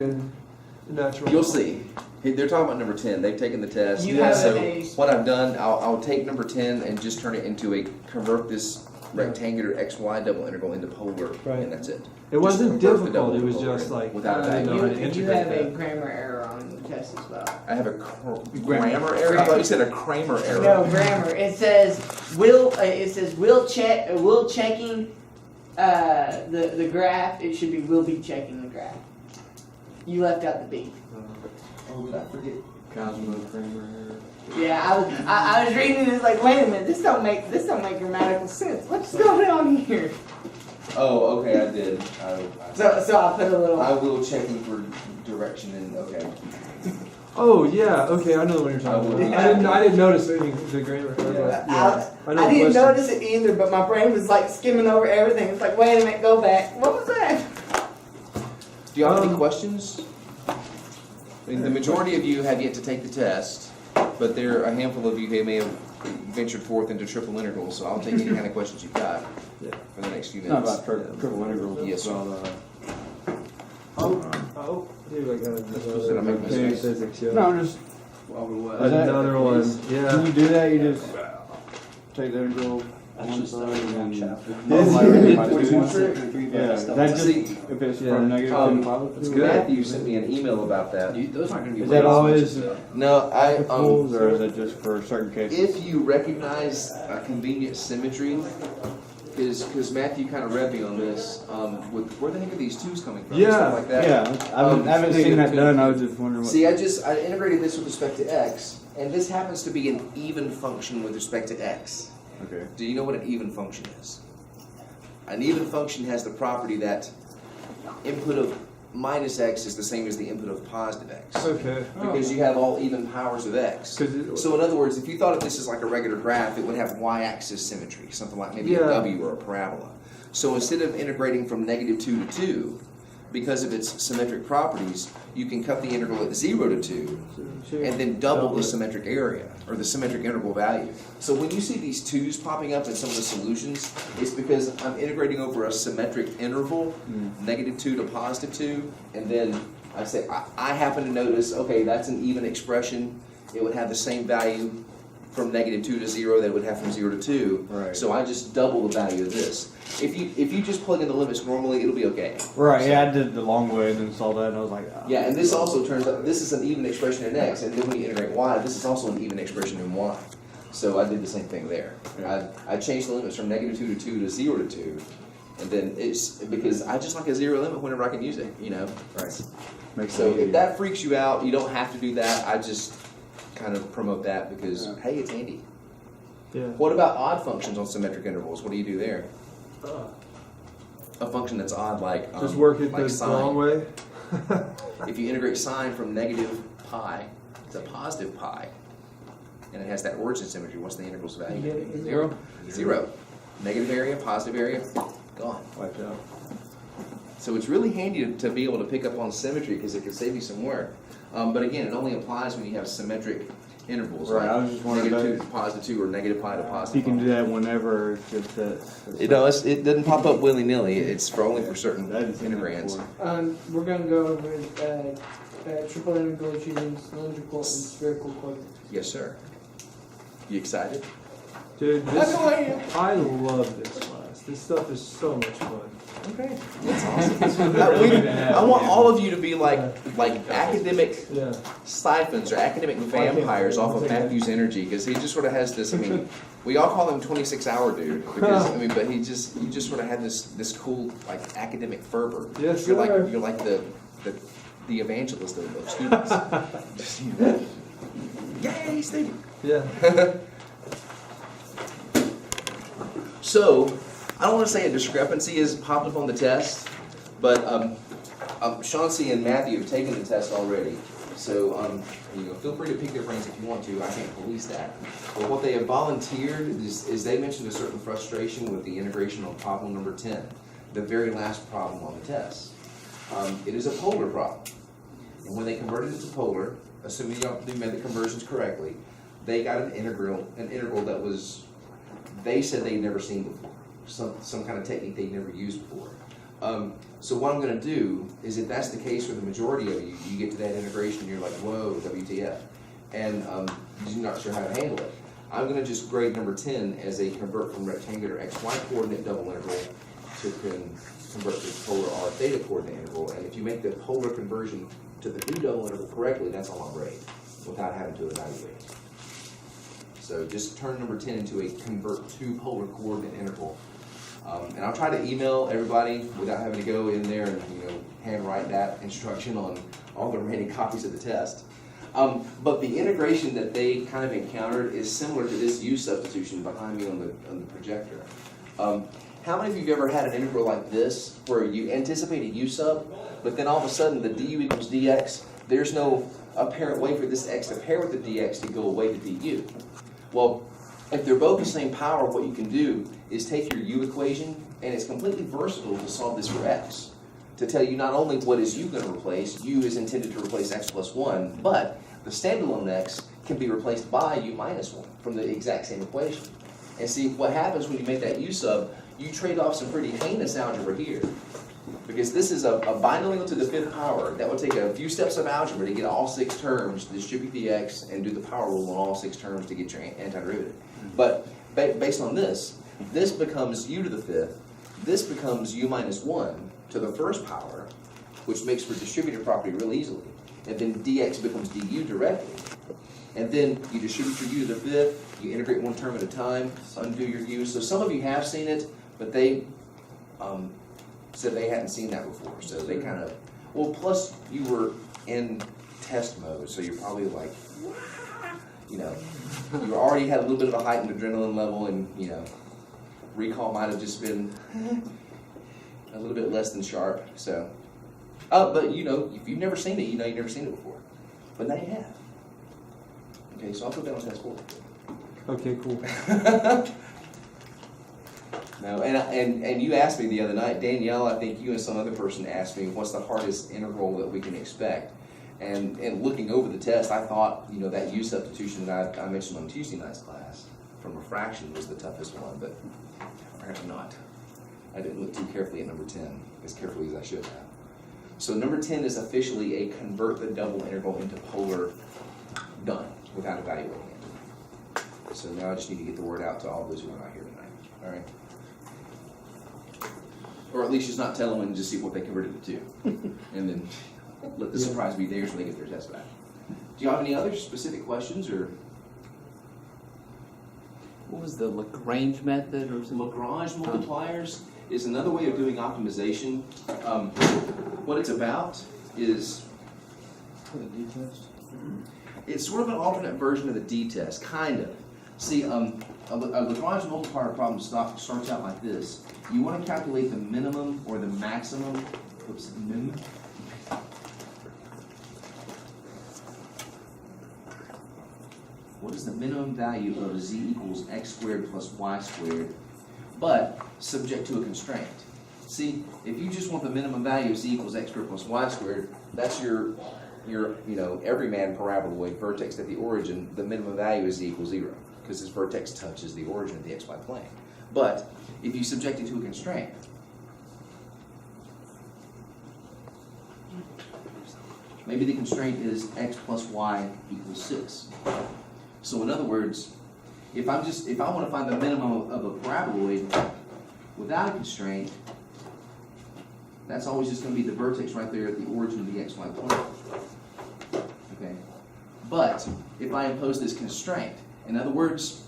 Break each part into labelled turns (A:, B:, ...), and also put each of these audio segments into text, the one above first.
A: natural.
B: You'll see. They're talking about number 10. They've taken the test.
C: You have
B: so
C: a-
B: what I've done, I'll take number 10 and just turn it into convert this rectangular XY double integral into polar,
A: Right.
B: and that's it.
A: It wasn't difficult.
B: double
A: It was
B: polar
A: just like
B: without a
A: I didn't know how to
C: You
A: integrate
C: have a
A: that.
C: grammar error on the test as well.
B: I have a grammar error. I thought you said a Kramer error.
C: No, grammar. It says will checking the graph. It should be will be checking the graph. You left out the B.
B: Oh, did I forget?
D: Cosmo Kramer.
C: Yeah, I was reading this like, wait a minute, this don't make grammatical sense. What's going on here?
B: Oh, okay, I did.
C: So I put a little.
B: I will checking for direction and okay.
A: Oh yeah, okay, I know what you're talking about.
C: Yeah.
A: I didn't notice any the grammar.
C: I didn't notice it either, but my brain was like skimming over everything. It's like, wait a minute, go back. What was that?
B: Do you have any questions? I mean, the majority of you have yet to take the test, but there are a handful of you who may have ventured forth into triple integrals, so I'll take any kind of questions you've got for the next few
D: It's not
B: minutes.
D: about triple integrals.
B: Yes, sir.
A: Oh, dude, I got
B: Did I make mistakes?
A: physics, yeah.
D: No, just
A: Another one, yeah.
D: Can you do that? You just take the integral on one side and then yeah, that just if it's from negative to positive.
A: It's good.
B: Matthew sent me an email about that.
E: Those aren't going to be.
D: Is that always
B: No,
D: rules, or is it just for certain cases?
B: if you recognize a convenient symmetry, because Matthew kind of read me on this, with where the heck are these twos coming from?
A: Yeah.
B: Stuff like that.
D: Yeah, I haven't seen that done. I was just wondering what.
B: See, I integrated this with respect to x, and this happens to be an even function with respect to x.
D: Okay.
B: Do you know what an even function is? An even function has the property that input of minus x is the same as the input of positive x.
A: Okay.
B: Because you have all even powers of x. So in other words, if you thought of this as like a regular graph, it would have y-axis symmetry, something like maybe a W or a parabola. So instead of integrating from -2 to 2, because of its symmetric properties, you can cut the integral at 0 to 2, and then double the symmetric area, or the symmetric integral value. So when you see these 2's popping up in some of the solutions, it's because I'm integrating over a symmetric interval, -2 to +2, and then I say, I happen to notice, okay, that's an even expression. It would have the same value from -2 to 0 that it would have from 0 to 2.
D: Right.
B: So I just double the value of this. If you just plug in the limits normally, it'll be okay.
D: Right.
B: So,
D: Yeah, I did the long way and then saw that and I was like. Oh.
B: yeah, and this also turns out, this is an even expression in x, and then when you integrate y, this is also an even expression in y. So I did the same thing there.
D: Yeah.
B: I changed the limits from -2 to 2 to 0 to 2, and then it's, because I just like a zero limit whenever I can use it, you know?
D: Right. Makes
B: So
D: it
B: if that freaks you out, you don't have to do that. I just kind of promote that because, hey, it's handy.
A: Yeah.
B: What about odd functions on symmetric intervals? What do you do there? A function that's odd, like
A: Just work it
B: like
A: the
B: sine.
A: long way.
B: If you integrate sine from -pi to positive pi, and it has that origin symmetry, what's the integral's value?
E: 0.
B: 0. Negative area, positive area, gone.
D: wiped out.
B: So it's really handy to be able to pick up on symmetry because it can save you some work. But again, it only applies when you have symmetric intervals,
D: Right, I was
B: like
D: just wondering
B: -2
D: about-
B: to +2 or -pi to positive
D: You can
B: pi.
D: do that whenever. It's just that.
B: It does. It doesn't pop up willy-nilly. It's for only for certain
D: That is in there
B: integrands.
D: before.
C: We're gonna go over triple integrals using cylindrical and spherical coordinates.
B: Yes, sir. You excited?
A: Dude,
C: I
A: this,
C: know I am.
A: I love this class. This stuff is so much fun.
B: Okay, that's awesome. I want all of you to be like academic
A: Yeah.
B: siphons or academic vampires off of Matthew's energy, because he just sort of has this. I mean, we all call him 26-hour dude because I mean, but you just sort of had this cool like academic fervor.
A: Yes,
B: you're
A: sir.
B: like the evangelist of those students. Just, you know, yay, Steve.
A: Yeah.
B: So, I don't want to say a discrepancy has popped up on the test, but Chauncey and Matthew have taken the test already. So, feel free to pick their brains if you want to. I can't police that. But what they have volunteered is they mentioned a certain frustration with the integration on problem number 10, the very last problem on the test. It is a polar problem. And when they converted it to polar, assuming they made the conversions correctly, they got an integral that was, they said they'd never seen before. Some kind of technique they'd never used before. So what I'm going to do is, if that's the case for the majority of you, you get to that integration and you're like, whoa, WTF, and you're not sure how to handle it. I'm going to just grade number 10 as a convert from rectangular XY coordinate double integral to convert to polar R theta coordinate integral. And if you make the polar conversion to the new double integral correctly, that's all I'll grade without having to evaluate. So just turn number 10 into a convert to polar coordinate integral. And I'll try to email everybody without having to go in there and handwrite that instruction on all the remaining copies of the test. But the integration that they kind of encountered is similar to this U substitution behind me on the projector. How many of you have ever had an integral like this where you anticipate a U sub, but then all of a sudden the du equals dx, there's no apparent way for this x to pair with the dx to go away to du? Well, if they're both the same power, what you can do is take your U equation, and it's completely versatile to solve this for x. To tell you not only what is U going to replace, U is intended to replace x plus 1, but the standalone x can be replaced by U minus 1 from the exact same equation. And see, what happens when you make that U sub, you trade off some pretty heinous algebra here. Because this is a binomial to the 5th power. That would take a few steps of algebra to get all 6 terms, distribute the x, and do the power rule on all 6 terms to get your antiderivative. But based on this becomes U to the 5th, this becomes U minus 1 to the 1st power, which makes for distributive property real easily. And then dx becomes du directly. And then you distribute your U to the 5th, you integrate one term at a time, undo your U. So some of you have seen it, but they said they hadn't seen that before. So they kind of, well, plus you were in test mode, so you're probably like, you already had a little bit of a heightened adrenaline level, and recall might have just been a little bit less than sharp. So, but if you've never seen it, you've never seen it before. But now you have. Okay, so I'll put that on test 4.
A: Okay, cool.
B: No, and you asked me the other night, Danielle, I think you and some other person asked me, what's the hardest integral that we can expect? And looking over the test, I thought, that U substitution that I mentioned on Tuesday night's class from a fraction was the toughest one, but apparently not. I didn't look too carefully at number 10, as carefully as I should have. So number 10 is officially a convert the double integral into polar done without evaluating it. So now I just need to get the word out to all those who are not here tonight. All right? Or at least just not tell them and just see what they converted it to. And then let the surprise be theirs when they get their test back. Do you have any other specific questions, or?
E: What was the Lagrange method or something?
B: Lagrange multipliers is another way of doing optimization. What it's about is it's sort of an alternate version of the D-test, kind of. See, a Lagrange multiplier problem starts out like this. You want to calculate the minimum or the maximum. Oops, minimum. What is the minimum value of z equals x squared plus y squared, but subject to a constraint? See, if you just want the minimum value of z equals x squared plus y squared, that's your everyman paraboloid vertex at the origin. The minimum value is z equals 0 because this vertex touches the origin of the xy plane. But if you subject it to a constraint, maybe the constraint is x plus y equals 6. So in other words, if I want to find the minimum of a paraboloid without a constraint, that's always just going to be the vertex right there at the origin of the xy plane. Okay. But if I impose this constraint, in other words,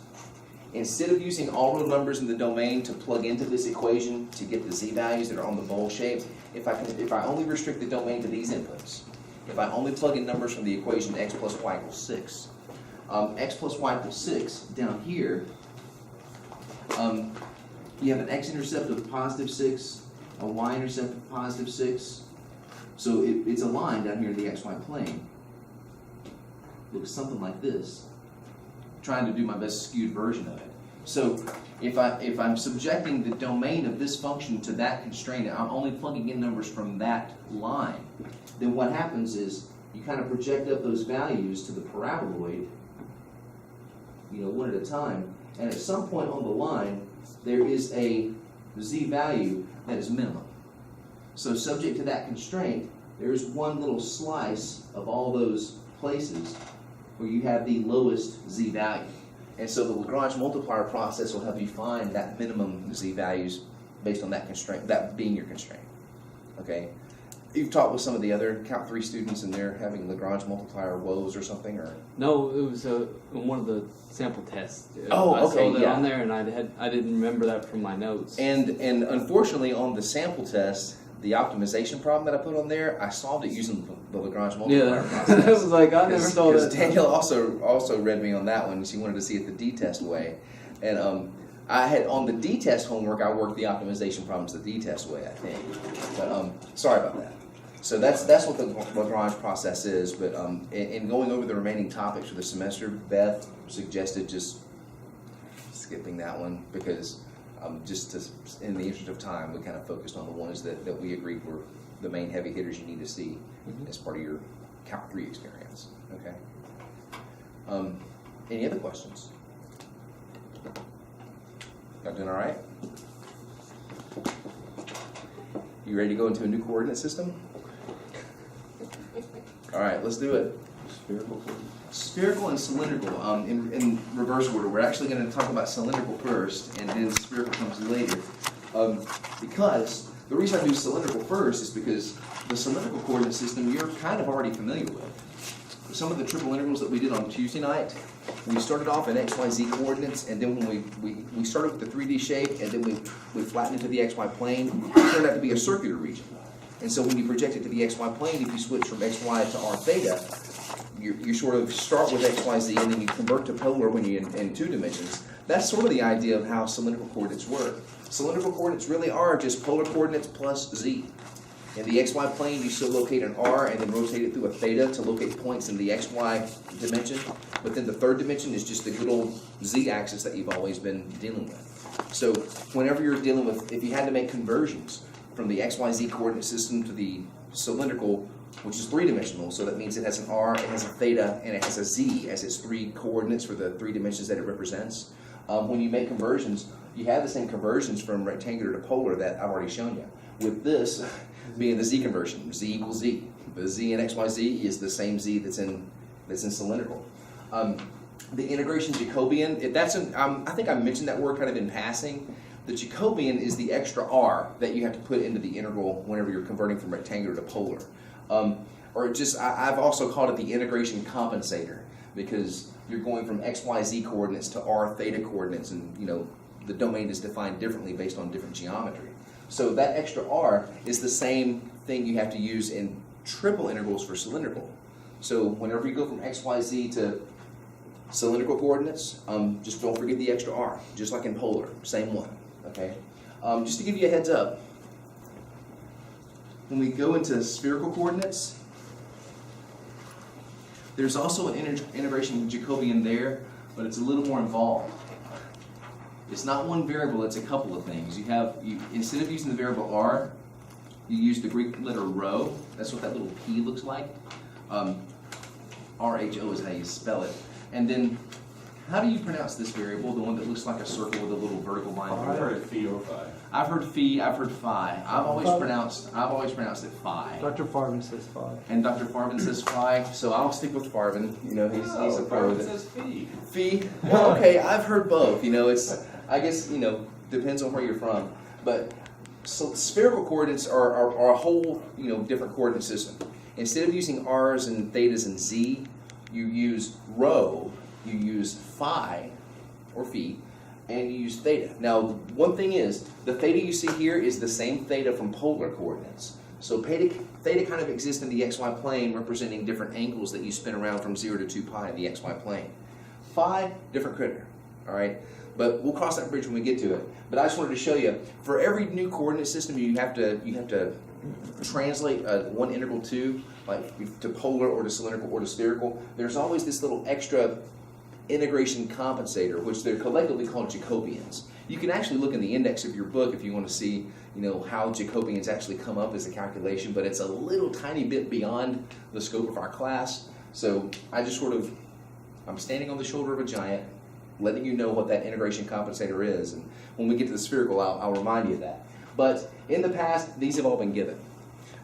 B: instead of using all real numbers in the domain to plug into this equation to get the z values that are on the bowl shape, if I only restrict the domain to these inputs, if I only plug in numbers from the equation x plus y equals 6, x plus y equals 6, down here, you have an x-intercept of positive 6, a y-intercept of positive 6. So it's a line down here in the xy plane. Looks something like this. Trying to do my best skewed version of it. So if I'm subjecting the domain of this function to that constraint, I'm only plugging in numbers from that line, then what happens is you kind of project up those values to the paraboloid, one at a time, and at some point on the line, there is a z value that is minimum. So subject to that constraint, there's one little slice of all those places where you have the lowest z value. And so the Lagrange multiplier process will help you find that minimum z values based on that constraint, that being your constraint. Okay? You've talked with some of the other Calc3 students and they're having Lagrange multiplier woes or something, or?
E: No, it was in one of the sample tests.
B: Oh,
E: I
B: okay,
E: saw that
B: yeah.
E: on there, and I didn't remember that from my notes.
B: And unfortunately on the sample test, the optimization problem that I put on there, I solved it using the Lagrange multiplier process.
E: I was like, I never saw that.
B: Danielle also read me on that one. She wanted to see it the D-test way. And I had, on the D-test homework, I worked the optimization problems the D-test way, I think. But sorry about that. So that's what the Lagrange process is. But in going over the remaining topics for the semester, Beth suggested just skipping that one because just in the interest of time, we kind of focused on the ones that we agreed were the main heavy hitters you need to see as part of your Calc3 experience. Okay. Any other questions? Y'all doing all right? You ready to go into a new coordinate system? All right, let's do it.
D: Spherical.
B: Spherical and cylindrical, in reverse order. We're actually going to talk about cylindrical first, and then spherical comes later. Because the reason I do cylindrical first is because the cylindrical coordinate system you're kind of already familiar with. Some of the triple integrals that we did on Tuesday night, we started off in XYZ coordinates, and then when we started with the 3D shape, and then we flattened into the XY plane, it turned out to be a circular region. And so when you project it to the XY plane, if you switch from XY to R theta, you sort of start with XYZ and then you convert to polar when you're in 2 dimensions. That's sort of the idea of how cylindrical coordinates work. Cylindrical coordinates really are just polar coordinates plus Z. In the XY plane, you still locate an R and then rotate it through a theta to locate points in the XY dimension. But then the 3rd dimension is just the good old Z axis that you've always been dealing with. So whenever you're dealing with, if you had to make conversions from the XYZ coordinate system to the cylindrical, which is 3-dimensional, so that means it has an R, it has a theta, and it has a Z as its 3 coordinates for the 3 dimensions that it represents. When you make conversions, you have the same conversions from rectangular to polar that I've already shown you. With this being the Z conversion, Z equals Z. The Z in XYZ is the same Z that's in cylindrical. The integration Jacobian, I think I mentioned that word kind of in passing. The Jacobian is the extra R that you have to put into the integral whenever you're converting from rectangular to polar. I've also called it the integration compensator because you're going from XYZ coordinates to R theta coordinates, and the domain is defined differently based on different geometry. So that extra R is the same thing you have to use in triple integrals for cylindrical. So whenever you go from XYZ to cylindrical coordinates, just don't forget the extra R, just like in polar, same one. Okay, just to give you a heads up, when we go into spherical coordinates, there's also an integration Jacobian there, but it's a little more involved. It's not one variable, it's a couple of things. Instead of using the variable R, you use the Greek letter rho. That's what that little P looks like. R-H-O is how you spell it. And then, how do you pronounce this variable, the one that looks like a circle with a little vertical line through it?
F: I've heard phi or phi.
B: I've heard phi, I've heard phi. I've always pronounced it phi.
A: Dr. Farvin says 5.
B: And Dr. Farvin says phi, so I'll stick with Farvin. He's a pro with it.
F: says phi.
B: Phi? Well, okay, I've heard both. I guess, depends on where you're from. But so spherical coordinates are a whole, different coordinate system. Instead of using R's and thetas and Z, you use rho, you use phi, or phi, and you use theta. Now, one thing is, the theta you see here is the same theta from polar coordinates. So theta kind of exists in the xy plane, representing different angles that you spin around from 0 to 2 pi in the xy plane. Phi, different critter, all right? But we'll cross that bridge when we get to it. But I just wanted to show you, for every new coordinate system you have to translate one integral to, like to polar or to cylindrical or to spherical. There's always this little extra integration compensator, which they're collectively called Jacobians. You can actually look in the index of your book if you want to see, how Jacobians actually come up as a calculation, but it's a little tiny bit beyond the scope of our class. So I'm standing on the shoulder of a giant, letting you know what that integration compensator is, and when we get to the spherical, I'll remind you of that. But in the past, these have all been given.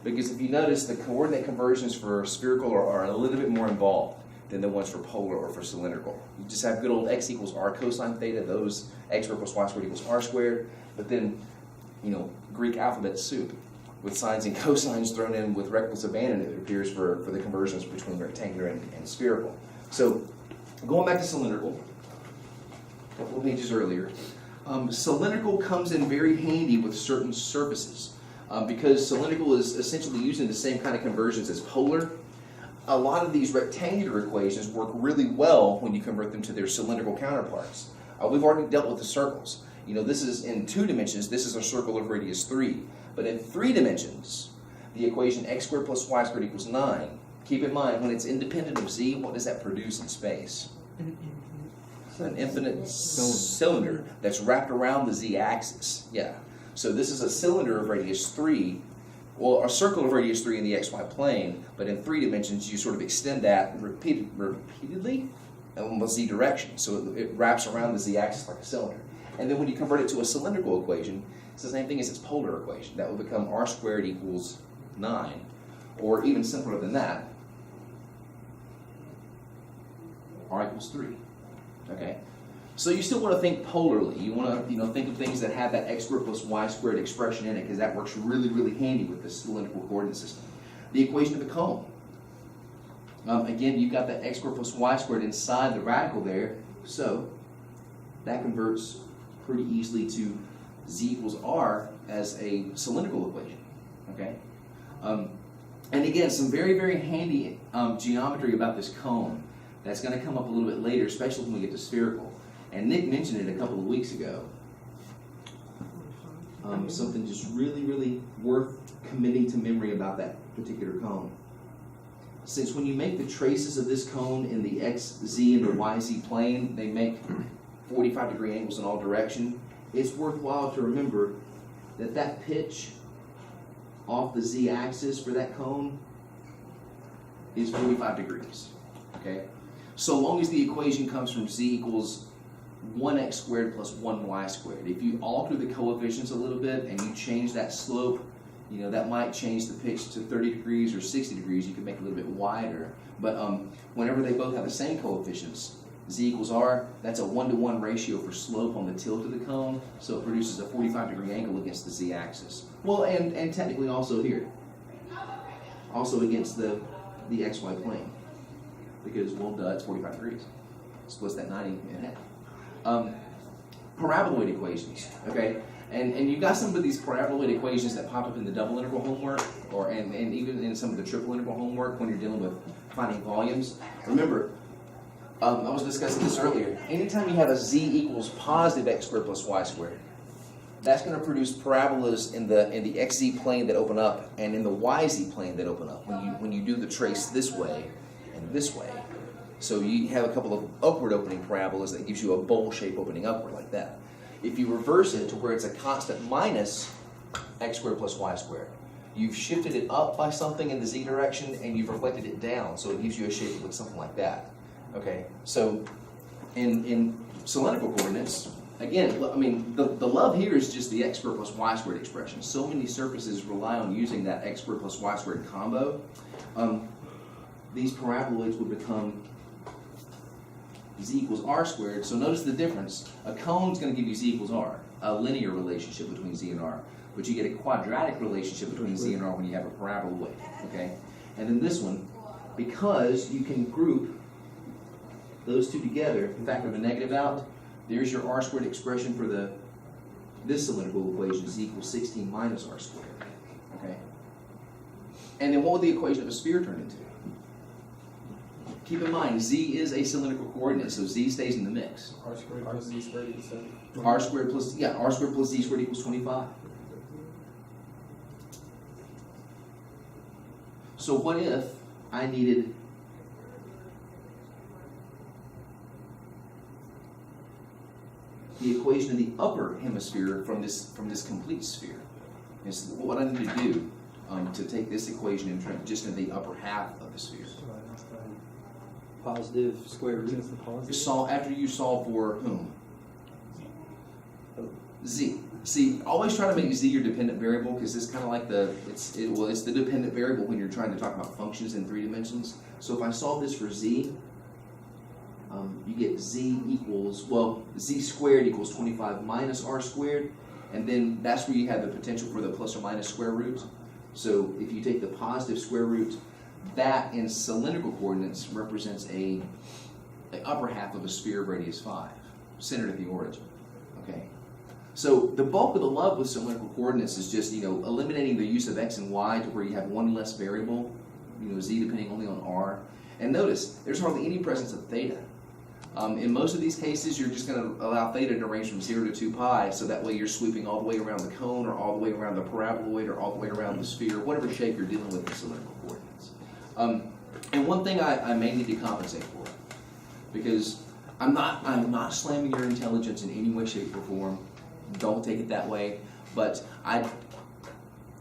B: Because if you notice, the coordinate conversions for spherical are a little bit more involved than the ones for polar or for cylindrical. You just have good old x equals r cosine theta, those x squared plus y squared equals r squared, but then, you know, Greek alphabet soup with sines and cosines thrown in with reckless abandon, it appears, for the conversions between rectangular and spherical. So, going back to cylindrical, a couple of pages earlier, cylindrical comes in very handy with certain surfaces. Because cylindrical is essentially using the same kind of conversions as polar, a lot of these rectangular equations work really well when you convert them to their cylindrical counterparts. We've already dealt with the circles. You know, this is in 2 dimensions, this is a circle of radius 3. But in 3 dimensions, the equation x squared plus y squared equals 9. Keep in mind, when it's independent of z, what does that produce in space? An infinite cylinder that's wrapped around the z-axis. Yeah. So this is a cylinder of radius 3, well, a circle of radius 3 in the xy plane, but in 3 dimensions you sort of extend that repeatedly in the z direction. So it wraps around the z-axis like a cylinder. And then when you convert it to a cylindrical equation, it's the same thing as its polar equation. That will become r squared equals 9, or even simpler than that, r equals 3. Okay? So you still want to think polarly. You want to, think of things that have that x squared plus y squared expression in it, because that works really, really handy with this cylindrical coordinate system. The equation of the cone. Again, you've got that x squared plus y squared inside the radical there, so that converts pretty easily to z equals r as a cylindrical equation. Okay. And again, some very, very handy geometry about this cone that's going to come up a little bit later, especially when we get to spherical. And Nick mentioned it a couple of weeks ago. Something just really, really worth committing to memory about that particular cone. Since when you make the traces of this cone in the x, z, and the y, z plane, they make 45-degree angles in all directions, it's worthwhile to remember that that pitch off the z-axis for that cone is 45 degrees. Okay? So long as the equation comes from z equals 1x squared plus 1y squared. If you alter the coefficients a little bit and you change that slope, that might change the pitch to 30 degrees or 60 degrees. You can make it a little bit wider. But whenever they both have the same coefficients, z equals r, that's a 1-to-1 ratio for slope on the tilt of the cone, so it produces a 45-degree angle against the z-axis. Well, and technically also here. Also against the xy plane. Because, well, duh, it's 45 degrees. Splits that 90 in half. Paraboloid equations, okay? And you've got some of these paraboloid equations that pop up in the double integral homework, and even in some of the triple integral homework when you're dealing with finding volumes. Remember, I was discussing this earlier. Anytime you have a z equals positive x squared plus y squared, that's going to produce parabolas in the xz plane that open up and in the yz plane that open up when you do the trace this way and this way. So you have a couple of upward opening parabolas that gives you a bowl shape opening upward like that. If you reverse it to where it's a constant minus x squared plus y squared, you've shifted it up by something in the z direction and you've reflected it down, so it gives you a shape that looks something like that. Okay, so in cylindrical coordinates, again, I mean, the love here is just the x squared plus y squared expression. So many surfaces rely on using that x squared plus y squared combo. These paraboloids would become z equals r squared. So notice the difference. A cone is going to give you z equals r, a linear relationship between z and r. But you get a quadratic relationship between z and r when you have a paraboloid. Okay? And then this one, because you can group those two together, in fact, with a negative out, there's your r squared expression for this cylindrical equation, z equals 16 minus r squared. Okay? And then what would the equation of a sphere turn into? Keep in mind, z is a cylindrical coordinate, so z stays in the mix.
A: R squared plus z squared equals 7.
B: R squared plus z squared equals 25. So what if I needed the equation of the upper hemisphere from this complete sphere? And so what I need to do to take this equation and turn it just into the upper half of the sphere.
F: Positive square root.
B: After you solve for whom? Z. See, always try to make z your dependent variable because it's kind of like it's the dependent variable when you're trying to talk about functions in 3 dimensions. So if I solve this for z, you get z equals, well, z squared equals 25 minus r squared, and then that's where you have the potential for the plus or minus square root. So if you take the positive square root, that in cylindrical coordinates represents the upper half of a sphere of radius 5, centered at the origin. Okay. So the bulk of the love with cylindrical coordinates is just, eliminating the use of x and y to where you have one less variable, z depending only on r. And notice, there's hardly any presence of theta. In most of these cases, you're just going to allow theta to range from 0 to 2 pi, so that way you're sweeping all the way around the cone, or all the way around the paraboloid, or all the way around the sphere, whatever shape you're dealing with in cylindrical coordinates. And one thing I may need to compensate for, because I'm not slamming your intelligence in any way, shape, or form. Don't take it that way. But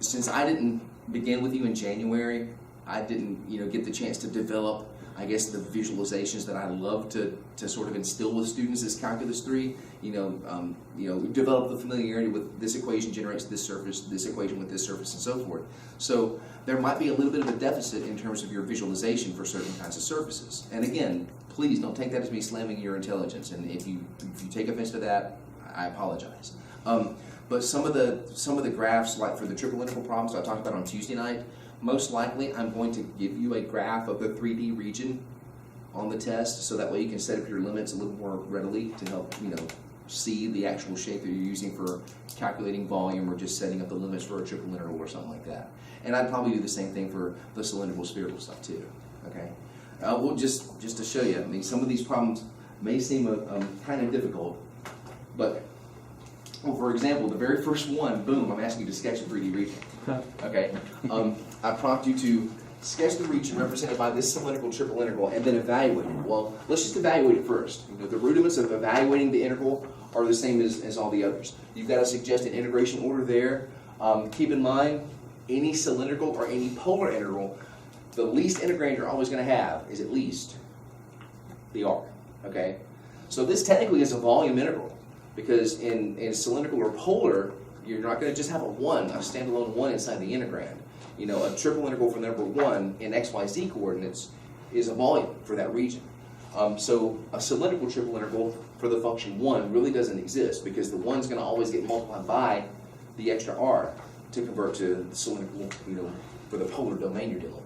B: since I didn't begin with you in January, I didn't get the chance to develop, I guess, the visualizations that I love to sort of instill with students as Calculus 3. Develop the familiarity with this equation generates this surface, this equation with this surface, and so forth. So there might be a little bit of a deficit in terms of your visualization for certain kinds of surfaces. And again, please don't take that as me slamming your intelligence. And if you take offense to that, I apologize. But some of the graphs, like for the triple integral problems I talked about on Tuesday night, most likely I'm going to give you a graph of the 3D region on the test, so that way you can set up your limits a little more readily to help see the actual shape that you're using for calculating volume, or just setting up the limits for a triple integral or something like that. And I'd probably do the same thing for the cylindrical spherical stuff too. Okay. Well, just to show you, I mean, some of these problems may seem kind of difficult, but for example, the very first one, boom, I'm asking you to sketch a 3D region. Okay. I prompt you to sketch the region represented by this cylindrical triple integral and then evaluate it. Well, let's just evaluate it first. The rudiments of evaluating the integral are the same as all the others. You've got to suggest an integration order there. Keep in mind, any cylindrical or any polar integral, the least integrand you're always going to have is at least the r. Okay? So this technically is a volume integral, because in cylindrical or polar, you're not going to just have a standalone 1 inside the integrand. A triple integral from number 1 in x, y, z coordinates is a volume for that region. So a cylindrical triple integral for the function 1 really doesn't exist, because the 1's going to always get multiplied by the extra r to convert to the cylindrical, for the polar domain you're dealing with.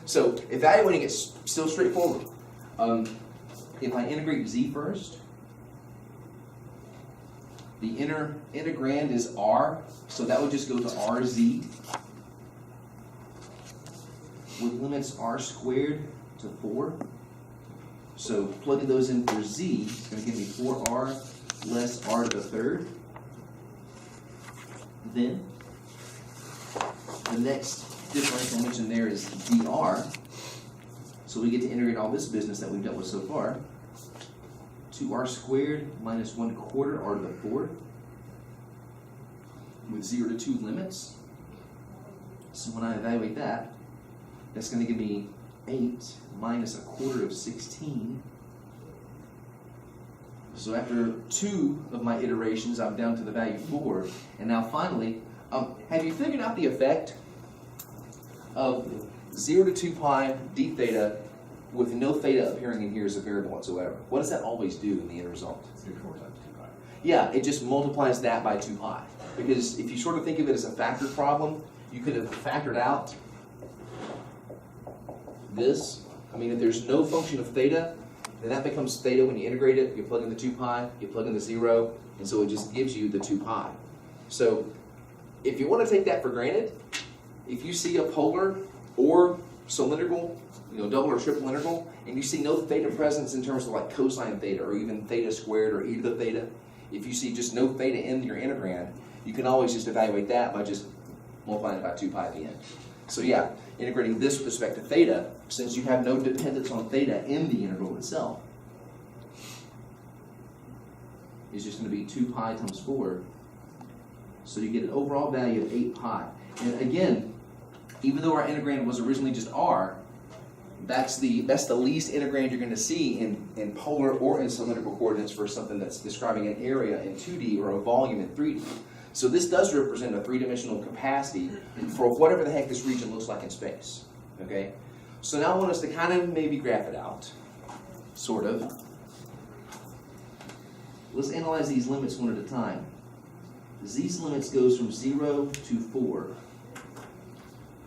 B: So evaluating it's still straightforward. If I integrate z first, the integrand is r, so that would just go to rz, with limits r squared to 4. So plugging those in for z is going to give me 4r less r to the third. Then the next differential mentioned there is dr. So we get to integrate all this business that we've dealt with so far. 2r squared minus 1/4 r to the 4th with 0 to 2 limits. So when I evaluate that, that's going to give me 8 minus 1/4 of 16. So after 2 of my iterations, I'm down to the value 4. And now finally, have you figured out the effect of 0 to 2 pi d theta with no theta appearing in here as a variable whatsoever? What does that always do in the end result?
F: 4 times 2 pi.
B: Yeah, it just multiplies that by 2 pi. Because if you sort of think of it as a factored problem, you could have factored out this. I mean, if there's no function of theta, then that becomes theta when you integrate it. You plug in the 2 pi, you plug in the 0, and so it just gives you the 2 pi. So if you want to take that for granted, if you see a polar or cylindrical, double or triple integral, and you see no theta presence in terms of like cosine theta or even theta squared or e to the theta, if you see just no theta in your integrand, you can always just evaluate that by just multiplying it by 2 pi at the end. So yeah, integrating this with respect to theta, since you have no dependence on theta in the integral itself, is just going to be 2 pi times 4. So you get an overall value of 8 pi. And again, even though our integrand was originally just r, that's the least integrand you're going to see in polar or in cylindrical coordinates for something that's describing an area in 2D or a volume in 3D. So this does represent a three-dimensional capacity for whatever the heck this region looks like in space, okay? So now I want us to kind of maybe graph it out, sort of. Let's analyze these limits one at a time. These limits goes from 0 to 4.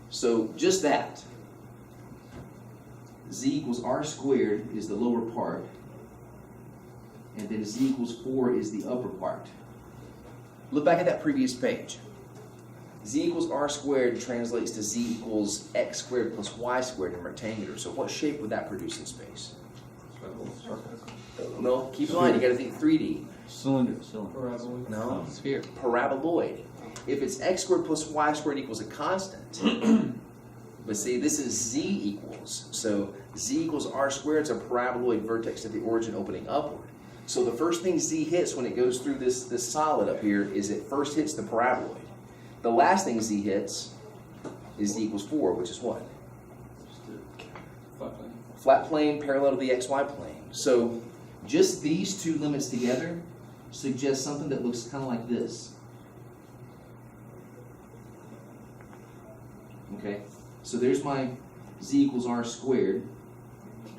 B: So just that. Z equals r squared is the lower part, and then z equals 4 is the upper part. Look back at that previous page. Z equals r squared translates to z equals x squared plus y squared in rectangular. So what shape would that produce in space? No, keep in mind, you gotta think 3D.
D: Cylinder.
A: Parabola.
B: No.
E: Sphere.
B: Paraboloid. If it's x squared plus y squared equals a constant, but see, this is z equals. So z equals r squared is a paraboloid vertex at the origin opening upward. So the first thing z hits when it goes through this solid up here is it first hits the paraboloid. The last thing z hits is z equals 4, which is what? Flat plane parallel to the xy plane. So just these two limits together suggest something that looks kind of like this. Okay, so there's my z equals r squared,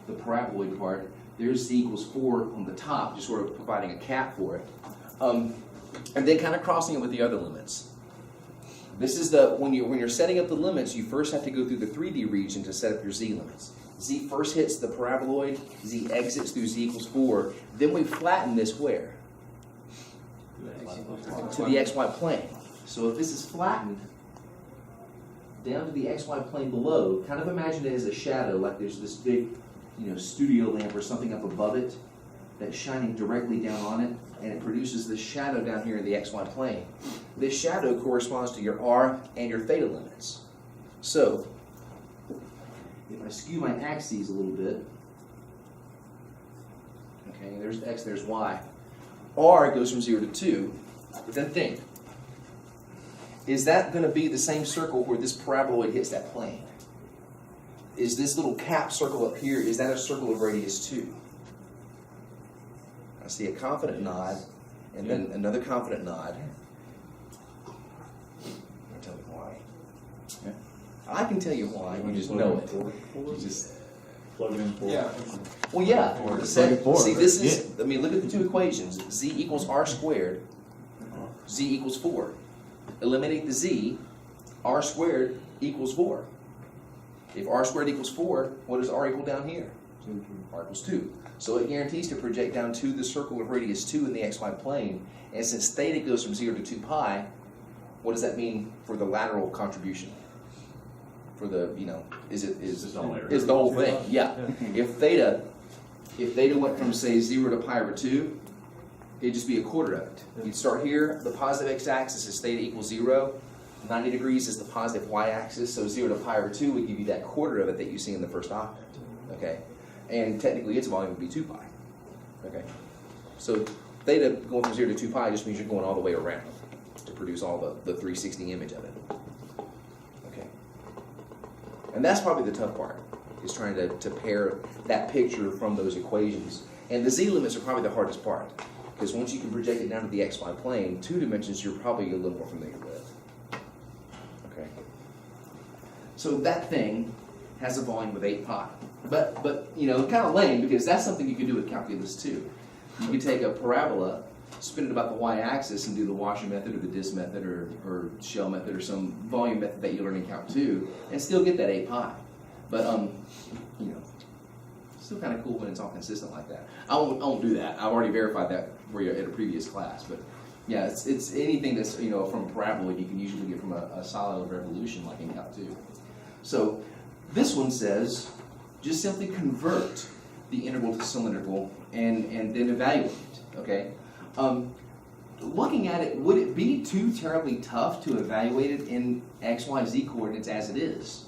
B: the paraboloid part. There's z equals 4 on the top, just sort of providing a cap for it. And then kind of crossing it with the other limits. This is the, when you're setting up the limits, you first have to go through the 3D region to set up your z limits. Z first hits the paraboloid, z exits through z equals 4, then we flatten this where? To the xy plane. So if this is flattened down to the xy plane below, kind of imagine it as a shadow, like there's this big, studio lamp or something up above it that's shining directly down on it, and it produces this shadow down here in the xy plane. This shadow corresponds to your r and your theta limits. So if I skew my axes a little bit, okay, there's x, there's y. R goes from 0 to 2, but then think, is that going to be the same circle where this paraboloid hits that plane? Is this little cap circle up here, is that a circle of radius 2? I see a confident nod, and then another confident nod. Tell me why. Yeah. I can tell you why, you just know it. You just
F: plug it in for.
A: Yeah.
B: Well, yeah.
D: Or
B: See, this is, I mean, look at the two equations. Z equals r squared, z equals 4. Eliminate the z, r squared equals 4. If r squared equals 4, what does r equal down here? R equals 2. So it guarantees to project down to the circle of radius 2 in the xy plane. And since theta goes from 0 to 2 pi, what does that mean for the lateral contribution? For the, is the whole thing? Yeah. If theta went from, say, 0 to pi over 2, it'd just be a quarter of it. You'd start here, the positive x-axis is theta equals 0, 90 degrees is the positive y-axis, so 0 to pi over 2 would give you that quarter of it that you see in the first octave, okay? And technically its volume would be 2 pi, okay? So theta going from 0 to 2 pi just means you're going all the way around to produce all the 360 image of it, okay? And that's probably the tough part, is trying to pair that picture from those equations. And the z limits are probably the hardest part, because once you can project it down to the xy plane, 2 dimensions you're probably a little more familiar with. Okay. So that thing has a volume of 8 pi. But kind of lame, because that's something you can do with calculus too. You can take a parabola, spin it about the y-axis, and do the washer method or the disk method or shell method or some volume method that you learn in Calc 2, and still get that 8 pi. But still kind of cool when it's all consistent like that. I won't do that. I've already verified that for you at a previous class. But yeah, it's anything that's from a parabola you can usually get from a solid revolution like in Calc 2. So this one says just simply convert the integral to cylindrical and then evaluate it. Okay. Looking at it, would it be too terribly tough to evaluate it in x, y, z coordinates as it is?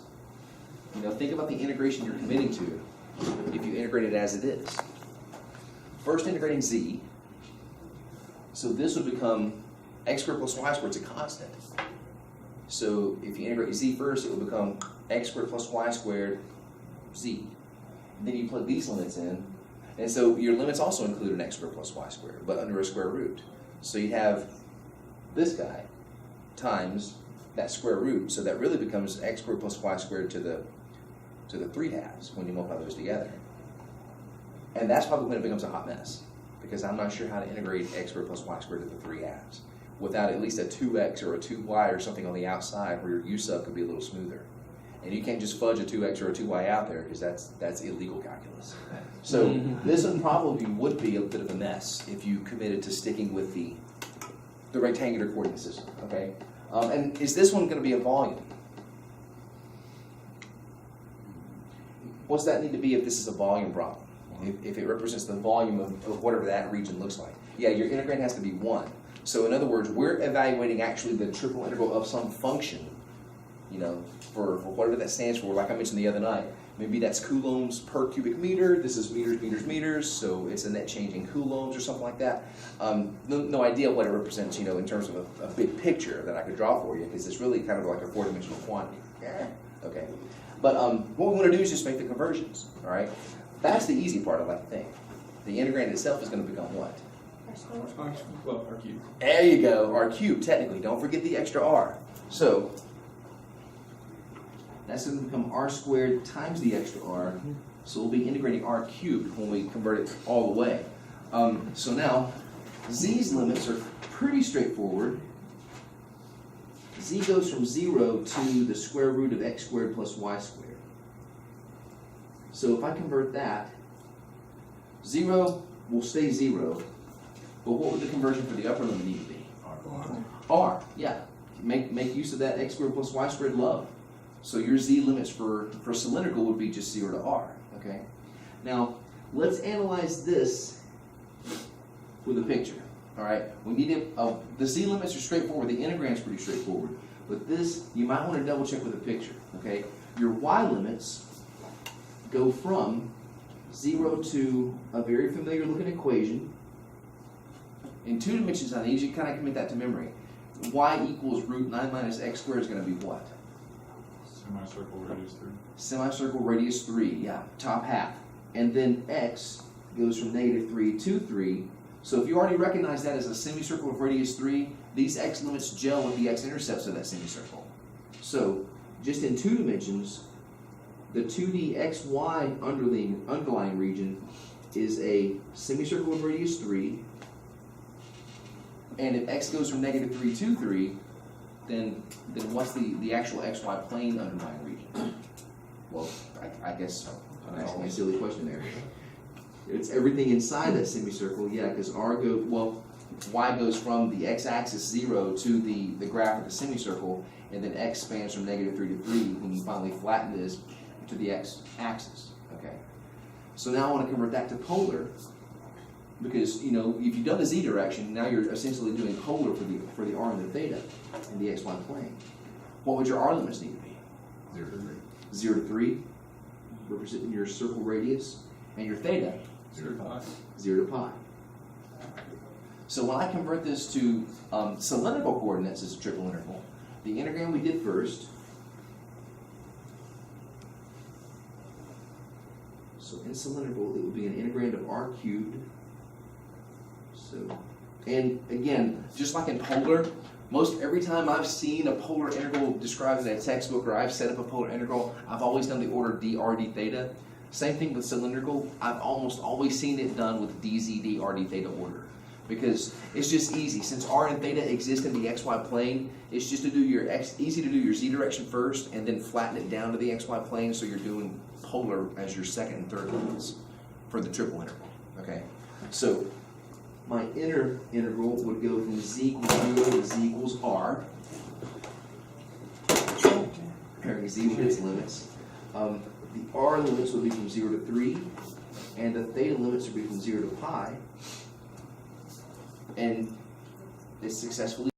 B: Think about the integration you're committing to if you integrate it as it is. First integrating z, so this would become x squared plus y squared is a constant. So if you integrate z first, it would become x squared plus y squared z. Then you plug these limits in, and so your limits also include an x squared plus y squared, but under a square root. So you have this guy, times that square root, so that really becomes x squared plus y squared to the 3/2 when you multiply those together. And that's probably when it becomes a hot mess, because I'm not sure how to integrate x squared plus y squared to the 3/2 without at least a 2x or a 2y or something on the outside where your u sub could be a little smoother. And you can't just fudge a 2x or a 2y out there, because that's illegal calculus. So this one probably would be a bit of a mess if you committed to sticking with the rectangular coordinate system, okay? And is this one going to be a volume? What's that need to be if this is a volume problem? If it represents the volume of whatever that region looks like. Yeah, your integrand has to be 1. So in other words, we're evaluating actually the triple integral of some function, you know, for whatever that stands for, like I mentioned the other night. Maybe that's coulombs per cubic meter. This is meters, meters, meters. So it's a net change in coulombs or something like that. No idea what it represents, you know, in terms of a big picture that I could draw for you, because it's really kind of like a 4-dimensional quantity. Okay. But what we want to do is just make the conversions. All right. That's the easy part, I like to think. The integrand itself is going to become what?
A: Well, our cube.
B: There you go, r cubed, technically. Don't forget the extra r. So that's going to become r squared times the extra r. So we'll be integrating r cubed when we convert it all the way. So now, z's limits are pretty straightforward. Z goes from 0 to the square root of x squared plus y squared. So if I convert that, 0 will stay 0, but what would the conversion for the upper limit need to be? R, yeah. Make use of that x squared plus y squared love. So your z limits for cylindrical would be just 0 to r, okay? Now, let's analyze this with a picture, all right? We need to, the z limits are straightforward, the integrand's pretty straightforward, but this, you might want to double check with a picture, okay? Your y limits go from 0 to a very familiar looking equation. In 2 dimensions, I need you to kind of commit that to memory. Y equals root 9 minus x squared is going to be what?
F: Semicircle radius 3.
B: Semicircle radius 3, yeah, top half. And then x goes from -3 to 3. So if you already recognize that as a semicircle of radius 3, these x limits gel with the x-intercepts of that semicircle. So just in 2 dimensions, the 2D xy underlying region is a semicircle of radius 3. And if x goes from -3 to 3, then what's the actual xy plane underlying region? Well, I guess I'm asking a silly question there. It's everything inside that semicircle, yeah, because y goes from the x-axis 0 to the graph of the semicircle, and then x spans from -3 to 3 when you finally flatten this to the x-axis, okay? So now I want to convert that to polar, because, you know, if you've done the z direction, now you're essentially doing polar for the r and the theta in the xy plane. What would your r limits need to be?
F: 0 to 3.
B: 0 to 3, representing your circle radius, and your theta?
F: 0 to pi.
B: 0 to pi. So when I convert this to cylindrical coordinates as a triple integral, the integrand we did first, so in cylindrical, it would be an integrand of r cubed. So, and again, just like in polar, every time I've seen a polar integral described in a textbook, or I've set up a polar integral, I've always done the order dr d theta. Same thing with cylindrical. I've almost always seen it done with dz dr d theta order, because it's just easy. Since r and theta exist in the xy plane, it's just easy to do your z direction first, and then flatten it down to the xy plane, so you're doing polar as your second and third limits for the triple integral. Okay, so my inner integral would go from z equals 0 to z equals r, comparing z with its limits. The r limits would be from 0 to 3, and the theta limits would be from 0 to pi. And it's successfully